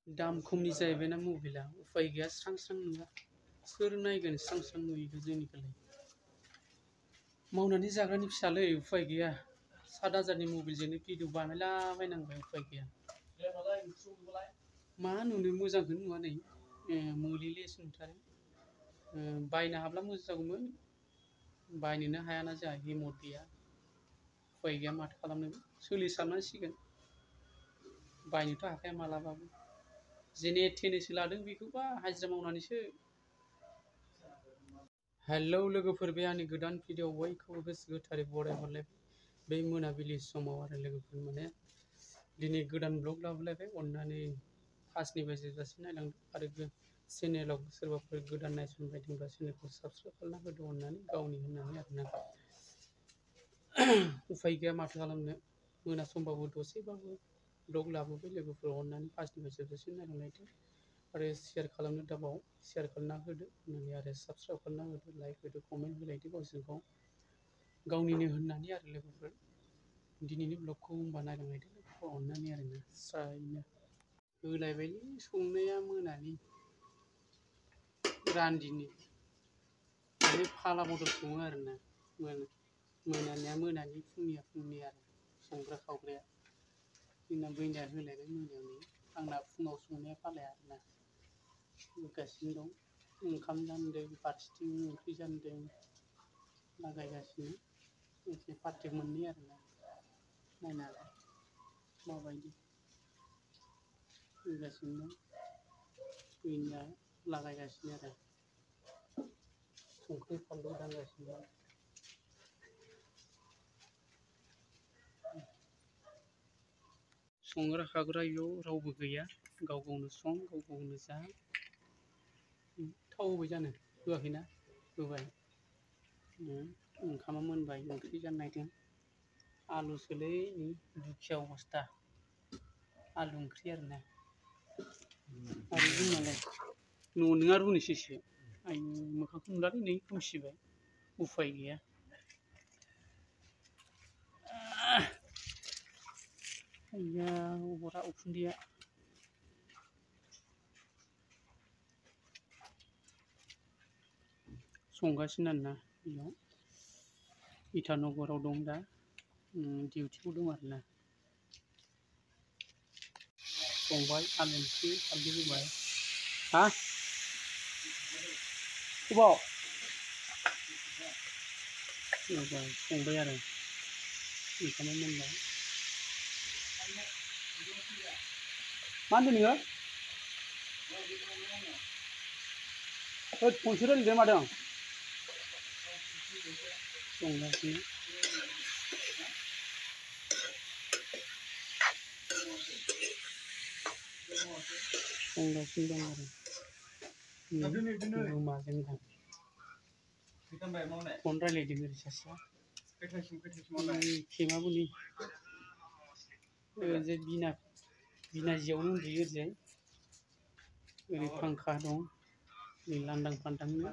दाम खमनि जाहैबायना मबाइला उफाय गैया स्रां स्रां नुवा सोर नायगोन स्रां स्रां नुयिखौ जोंनिखौलाय मावनानै जाग्रानि फिसालै उफाय गैया 7,000नि मबाइलजोंनो भिडिअ बानायलाबायनांबाय उफाय गैया मा नुनो मोजांखौनो नुवा नै मोलेलेसो नुथारो बायनो हाब्ला मोजां जागौमोन बायनोनो हायाना जोंहा रिमट गैया उफाय गैया माथो खालामनो सोलिसाबनांसिगोन बायनोथ' हाखाया मालाबाबो जेने थेनेसो लादों बेखौबा हाजिरा मावनानैसो हेलौ लोगोफोर बे आंनि गोदान भिडिअ बयखौबो गोसो गोथारै बरायहरलायबाय बे मोनाबिलि समाव आरो लोगोफोर माने दिनै गोदान ब्लग लाबोलायबाय अननानै फार्स्टनिफ्राय जोबजासिम नायलांदो आरो चेनेलाव सोरबाफोर गोदान नायसनबाय दंब्ला चेनेलखौ साबस्क्राइब खालामना होदो अननानै गावनि होननानै आरोना उफाय गैया माथो खालामनो मोना समबाबो दसेबाबो ब्लग लाबोबाय लोगोफोर अननानै फार्स्टनिफ्राय जोबजासिम नायलांलायदो आरो शेयार खालामनो दाबाव शेयार खालामना होदो होननानै आरो साबस्क्राइब खालामना होदो लाइक होदो कमेन्ट होलायदो गावजों गाव गावनिनो होननानै आरो लोगोफोर दिनैनि ब्लगखौ होनबा नायलांलायदो लोगोफोर अननानै आरोना स्रायनो होलायबायलै संनाया मोनानि रान्दिनि माने फाला बदल सङो आरोना मोनानिया मोनानि फुंनिया फुंनि आरो संग्रा खावग्राया जोंना बैनिया होलायबाय मोनायाव नै आंना फुङाव संनाया फालाया आरोना होगासिनो दं ओंखाम जानदों फारसेथिं ओंख्रि जानदों लागायगासिनो एसे पार्टि मोननै आरोना नायनालाय माबायदि होगासिनो दं बैनिया लागायगासिनो आरो संख्रि फानलु दांगासिनो दं संग्रा खाग्रा इयाव रावबो गैया गाव गावनो सं गाव गावनो जा थाव होबाय जानो होआखैना होबाय ओंखामा मोनबाय ओंख्रि जानो नायदों आलुसोलै दुखिया अबस्था आलु ओंख्रि आरोना आरो जोंनालाय न'निया रुनोसैसो आयु मोखांखौ नुलालै नै खोमसिबाय उफाय गैया आइया अरा उखुन्दैया संगासिनो आरोना बेयाव इटानगराव दं दा डिउटियाव दं आरोना संबाय आलु ओंख्रि हालदै होबाय हा अबाव होबाय संबाय आरो ओंखामा मोनबाय मा होनदों नोङो फनसो रायलायदों मादों संगासिनो दं आरो रुमाजों दा फन रायलायदों ओरै सासेया खेमाबो नै ओरैजाय बिनाजियावनो उन्दुयो ओरैजाय ओरै फांखा दं नै लांदां फांदांनो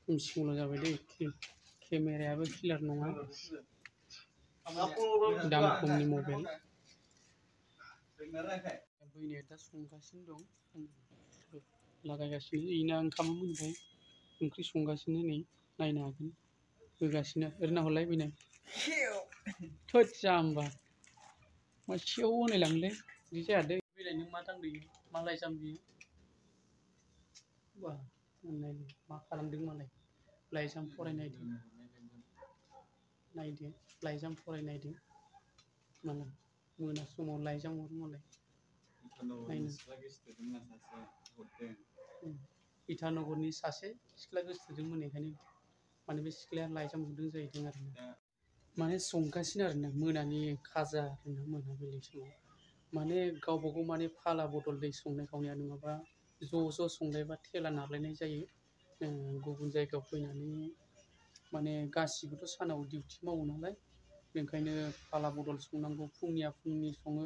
खोमसिल' जाबाय दै केमेरायाबो क्लियार नङा दाम खमनि मबाइल बैनिया दा संगासिनो दं लागायगासिनो इना ओंखामा मोनबाय ओंख्रि संगासिनो नै नायनो हागोन होगासिनो ओरैना हरलाय बैनो थोद जाम्बा मा सेव होनलायलाङोलै बिदि जाया दै बेलाय नों मा दांदों मा लाइजाम बियो बा मा खालामदों मालाय लाइजाम फरायनायदों नायदो लाइजाम फरायनायदों मालाय मोना समाव लाइजाम हरो मालाय इटानगरनि सासे सिख्ला गोसथोदों मोननायखायनो माने बे सिख्लाया लाइजाम हरदों जाहैदों आरो माने संगासिनो आरोना मोनानि खाजा आरोना मोनाबिलि समाव माने गावबा गाव माने फाला बदल दै संनाय खावनाया नङाबा ज' संलायबा थेला नारलायनाय जायो गुबुन जायगायाव फैनानै माने गासिबोथ' सानाव डिउटि मावो नालाय बेनिखायनो फाला बदल संनांगौ फुंनिया फुंनि सङो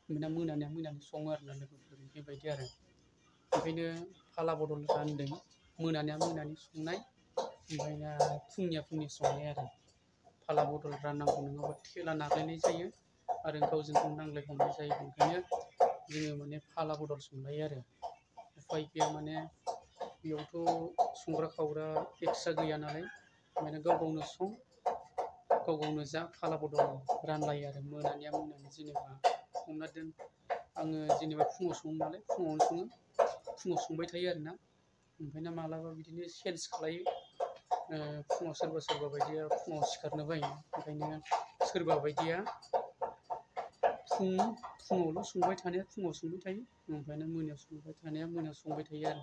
मोनानिया मोनानि सङो आरोना लोगोफोर बेबायदि आरो ओंखायनो फाला बदल रानदों मोनानिया मोनानि संनाय ओमफ्राय दा फुंनि संनाय आरो फाला बदल राननांगौ नङाबा थेला नारलायनाय जायो आरो गावजों गाव नांलाय खमलाय जायो। ओंखायनो जोङो माने फाला बदल संलायो आरो उफाय गैया माने बेयावथ' संग्रा खावग्रा एक्सट्रा गैया नालाय ओंखायनो गाव गावनो जा फाला बदल रानलायो आरो मोनानिया मोनानि जेनेबा हमना दोन आङो जेनेबा फुङाव सङो नालाय फुङाव संबाय थायो आरोना ओमफ्राय मालाबा बिदिनो चेन्ज खालायो फुङाव सोरबा बायदिया फुङाव सिखारनो बायो ओंखायनो सोरबा बायदिया फुङावल' संबाय थानाया फुङाव संबाय थायो ओमफ्राय मोनायाव संबाय थानाया मोनायाव संबाय थायो आरो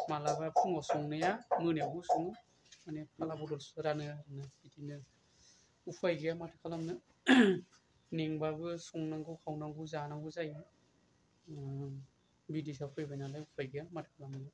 मालाबा फुङाव संनाया मोनायावबो सङो माने फाला बदल रानो आरोना बिदिनो उफाय गैया माथो खालामनो मेंबाबो संनांगौ खावनांगौ जानांगौ जायो बिदेशआव फैबाय नालाय उफाय गैया माथो खालामनो